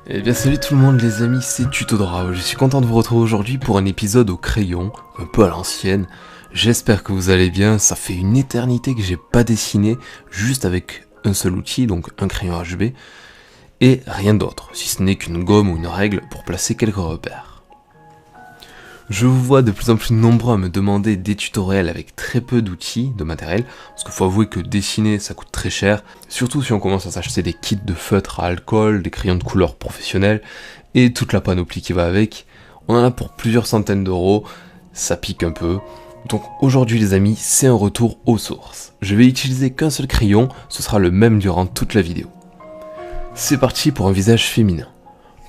Eh bien salut tout le monde les amis, c'est Tutodrao. Je suis content de vous retrouver aujourd'hui pour un épisode au crayon, un peu à l'ancienne. J'espère que vous allez bien, ça fait une éternité que j'ai pas dessiné, juste avec un seul outil, donc un crayon HB, et rien d'autre, si ce n'est qu'une gomme ou une règle pour placer quelques repères. Je vous vois de plus en plus nombreux à me demander des tutoriels avec très peu d'outils, de matériel, parce qu'il faut avouer que dessiner ça coûte très cher, surtout si on commence à s'acheter des kits de feutre à alcool, des crayons de couleur professionnels, et toute la panoplie qui va avec. On en a pour plusieurs centaines d'euros, ça pique un peu. Donc aujourd'hui les amis, c'est un retour aux sources. Je vais utiliser qu'un seul crayon, ce sera le même durant toute la vidéo. C'est parti pour un visage féminin.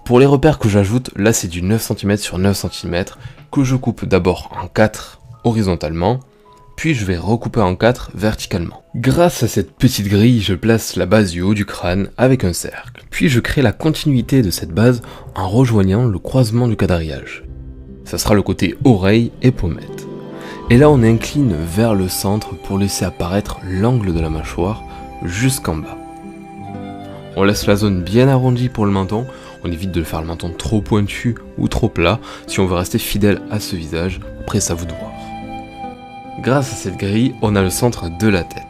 Pour les repères que j'ajoute, là c'est du 9 cm sur 9 cm, que je coupe d'abord en 4 horizontalement, puis je vais recouper en 4 verticalement. Grâce à cette petite grille, je place la base du haut du crâne avec un cercle. Puis je crée la continuité de cette base en rejoignant le croisement du quadrillage. Ça sera le côté oreille et pommette. Et là on incline vers le centre pour laisser apparaître l'angle de la mâchoire jusqu'en bas. On laisse la zone bien arrondie pour le menton, on évite de faire le menton trop pointu ou trop plat si on veut rester fidèle à ce visage, après c'est à vous de voir. Grâce à cette grille, on a le centre de la tête.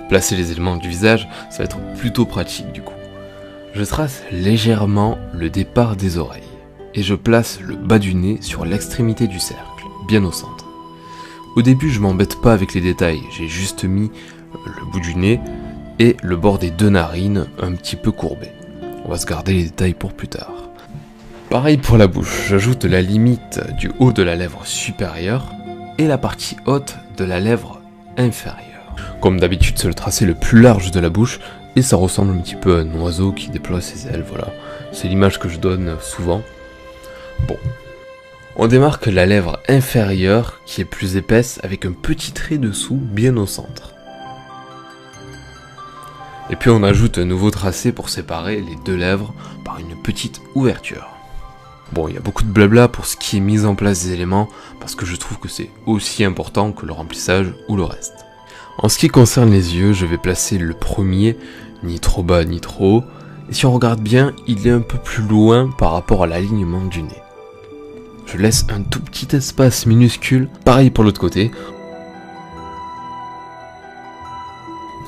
Placer les éléments du visage, ça va être plutôt pratique du coup. Je trace légèrement le départ des oreilles, et je place le bas du nez sur l'extrémité du cercle, bien au centre. Au début je m'embête pas avec les détails, j'ai juste mis le bout du nez et le bord des deux narines un petit peu courbé. On va se garder les détails pour plus tard. Pareil pour la bouche, j'ajoute la limite du haut de la lèvre supérieure et la partie haute de la lèvre inférieure. Comme d'habitude, c'est le tracé le plus large de la bouche et ça ressemble un petit peu à un oiseau qui déploie ses ailes, voilà. C'est l'image que je donne souvent. Bon. On démarque la lèvre inférieure qui est plus épaisse avec un petit trait dessous bien au centre. Et puis on ajoute un nouveau tracé pour séparer les deux lèvres par une petite ouverture. Bon, il y a beaucoup de blabla pour ce qui est mise en place des éléments, parce que je trouve que c'est aussi important que le remplissage ou le reste. En ce qui concerne les yeux, je vais placer le premier, ni trop bas ni trop haut, et si on regarde bien, il est un peu plus loin par rapport à l'alignement du nez. Je laisse un tout petit espace minuscule, pareil pour l'autre côté.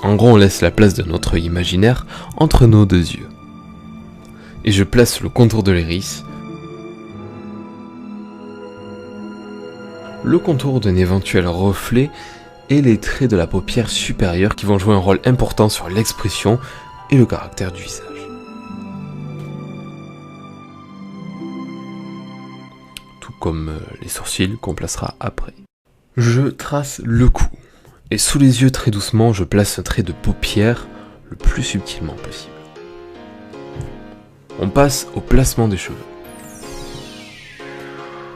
En gros, on laisse la place de notre imaginaire entre nos deux yeux. Et je place le contour de l'iris, le contour d'un éventuel reflet et les traits de la paupière supérieure qui vont jouer un rôle important sur l'expression et le caractère du visage. Tout comme les sourcils qu'on placera après. Je trace le cou. Et sous les yeux, très doucement, je place un trait de paupière le plus subtilement possible. On passe au placement des cheveux.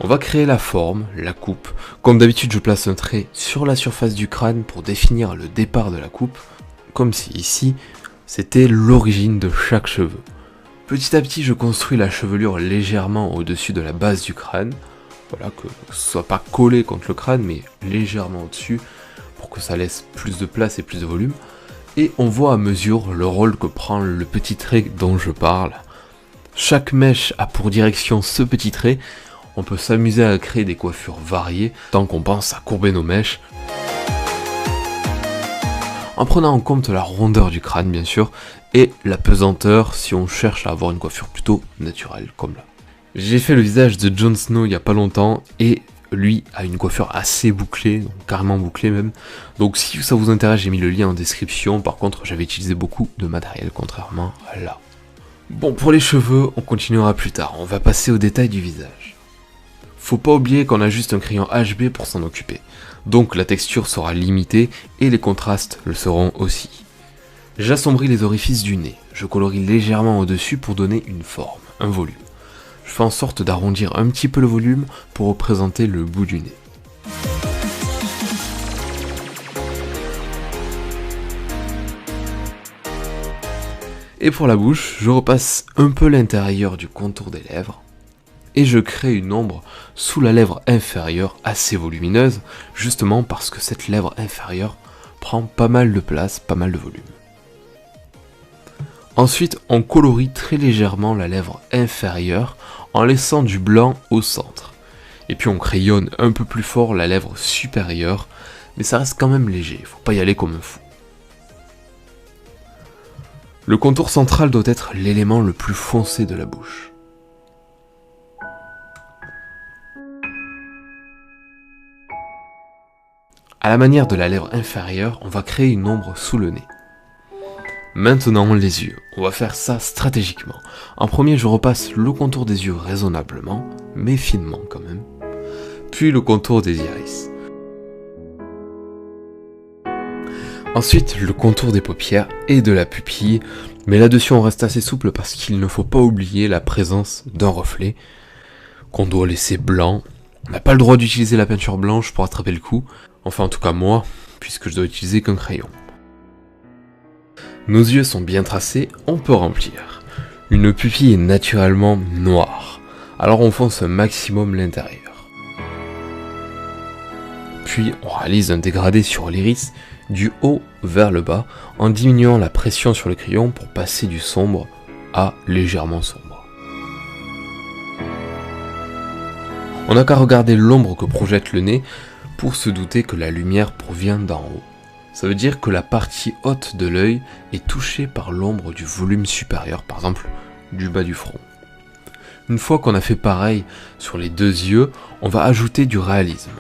On va créer la forme, la coupe. Comme d'habitude, je place un trait sur la surface du crâne pour définir le départ de la coupe, comme si ici, c'était l'origine de chaque cheveu. Petit à petit, je construis la chevelure légèrement au-dessus de la base du crâne. Voilà, que ce soit pas collé contre le crâne, mais légèrement au-dessus, pour que ça laisse plus de place et plus de volume. Et on voit à mesure le rôle que prend le petit trait dont je parle. Chaque mèche a pour direction ce petit trait. On peut s'amuser à créer des coiffures variées tant qu'on pense à courber nos mèches. En prenant en compte la rondeur du crâne bien sûr, et la pesanteur si on cherche à avoir une coiffure plutôt naturelle comme là. J'ai fait le visage de Jon Snow il y a pas longtemps et lui a une coiffure assez bouclée, donc carrément bouclée même. Donc si ça vous intéresse, j'ai mis le lien en description. Par contre, j'avais utilisé beaucoup de matériel contrairement à là. Bon, pour les cheveux, on continuera plus tard. On va passer au détail du visage. Faut pas oublier qu'on a juste un crayon HB pour s'en occuper. Donc la texture sera limitée et les contrastes le seront aussi. J'assombris les orifices du nez. Je colorie légèrement au-dessus pour donner une forme, un volume. Je fais en sorte d'arrondir un petit peu le volume pour représenter le bout du nez. Et pour la bouche, je repasse un peu l'intérieur du contour des lèvres et je crée une ombre sous la lèvre inférieure assez volumineuse, justement parce que cette lèvre inférieure prend pas mal de place, pas mal de volume. Ensuite, on colorie très légèrement la lèvre inférieure en laissant du blanc au centre. Et puis on crayonne un peu plus fort la lèvre supérieure, mais ça reste quand même léger, faut pas y aller comme un fou. Le contour central doit être l'élément le plus foncé de la bouche. À la manière de la lèvre inférieure, on va créer une ombre sous le nez. Maintenant les yeux, on va faire ça stratégiquement. En premier, je repasse le contour des yeux raisonnablement, mais finement quand même. Puis le contour des iris. Ensuite, le contour des paupières et de la pupille, mais là-dessus on reste assez souple parce qu'il ne faut pas oublier la présence d'un reflet qu'on doit laisser blanc. On n'a pas le droit d'utiliser la peinture blanche pour attraper le coup, enfin en tout cas moi, puisque je dois utiliser qu'un crayon. Nos yeux sont bien tracés, on peut remplir. Une pupille est naturellement noire, alors on fonce un maximum l'intérieur. Puis on réalise un dégradé sur l'iris du haut vers le bas en diminuant la pression sur le crayon pour passer du sombre à légèrement sombre. On n'a qu'à regarder l'ombre que projette le nez pour se douter que la lumière provient d'en haut. Ça veut dire que la partie haute de l'œil est touchée par l'ombre du volume supérieur, par exemple du bas du front. Une fois qu'on a fait pareil sur les deux yeux, on va ajouter du réalisme.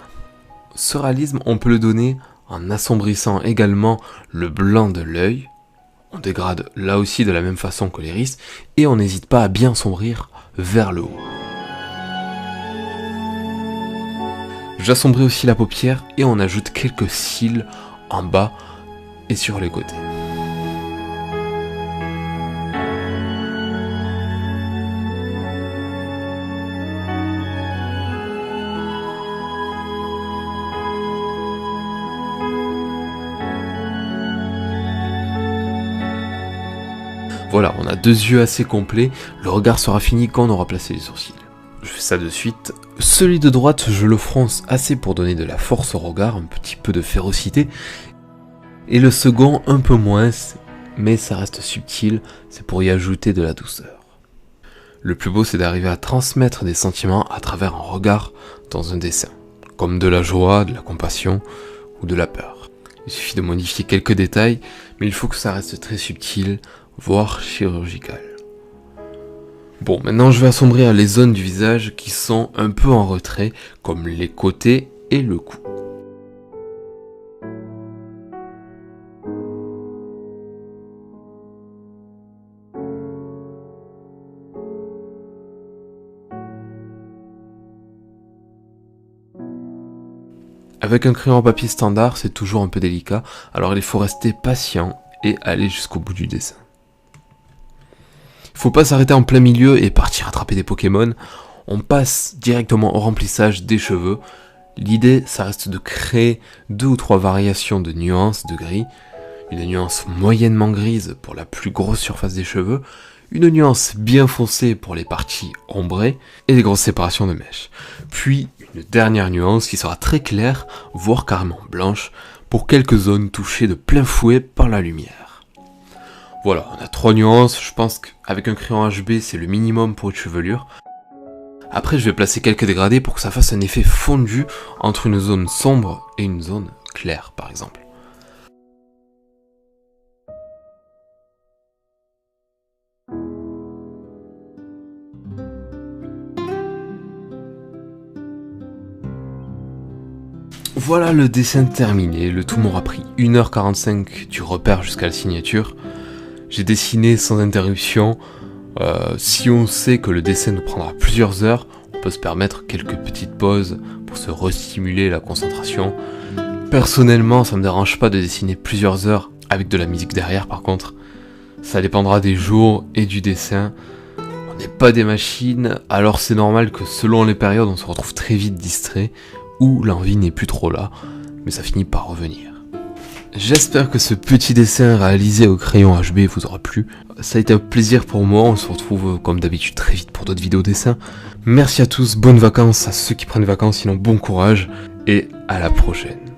Ce réalisme, on peut le donner en assombrissant également le blanc de l'œil. On dégrade là aussi de la même façon que l'iris et on n'hésite pas à bien assombrir vers le haut. J'assombris aussi la paupière et on ajoute quelques cils en bas et sur les côtés. Voilà, on a deux yeux assez complets, le regard sera fini quand on aura placé les sourcils. Je fais ça de suite. Celui de droite, je le fronce assez pour donner de la force au regard, un petit peu de férocité. Et le second, un peu moins, mais ça reste subtil, c'est pour y ajouter de la douceur. Le plus beau, c'est d'arriver à transmettre des sentiments à travers un regard dans un dessin, comme de la joie, de la compassion ou de la peur. Il suffit de modifier quelques détails, mais il faut que ça reste très subtil, voire chirurgical. Bon, maintenant je vais assombrir les zones du visage qui sont un peu en retrait, comme les côtés et le cou. Avec un crayon à papier standard, c'est toujours un peu délicat, alors il faut rester patient et aller jusqu'au bout du dessin. Faut pas s'arrêter en plein milieu et partir attraper des Pokémon, on passe directement au remplissage des cheveux. L'idée, ça reste de créer 2 ou 3 variations de nuances de gris, une nuance moyennement grise pour la plus grosse surface des cheveux, une nuance bien foncée pour les parties ombrées et des grosses séparations de mèches. Puis une dernière nuance qui sera très claire, voire carrément blanche, pour quelques zones touchées de plein fouet par la lumière. Voilà, on a 3 nuances, je pense qu'avec un crayon HB c'est le minimum pour une chevelure. Après je vais placer quelques dégradés pour que ça fasse un effet fondu entre une zone sombre et une zone claire par exemple. Voilà le dessin terminé, le tout m'aura pris 1h45 du repère jusqu'à la signature. J'ai dessiné sans interruption. Si on sait que le dessin nous prendra plusieurs heures, on peut se permettre quelques petites pauses pour se restimuler la concentration. Personnellement, ça me dérange pas de dessiner plusieurs heures avec de la musique derrière par contre. Ça dépendra des jours et du dessin. On n'est pas des machines, alors c'est normal que selon les périodes on se retrouve très vite distrait ou l'envie n'est plus trop là, mais ça finit par revenir. J'espère que ce petit dessin réalisé au crayon HB vous aura plu. Ça a été un plaisir pour moi, on se retrouve comme d'habitude très vite pour d'autres vidéos dessins. Merci à tous, bonnes vacances à ceux qui prennent vacances, sinon bon courage et à la prochaine.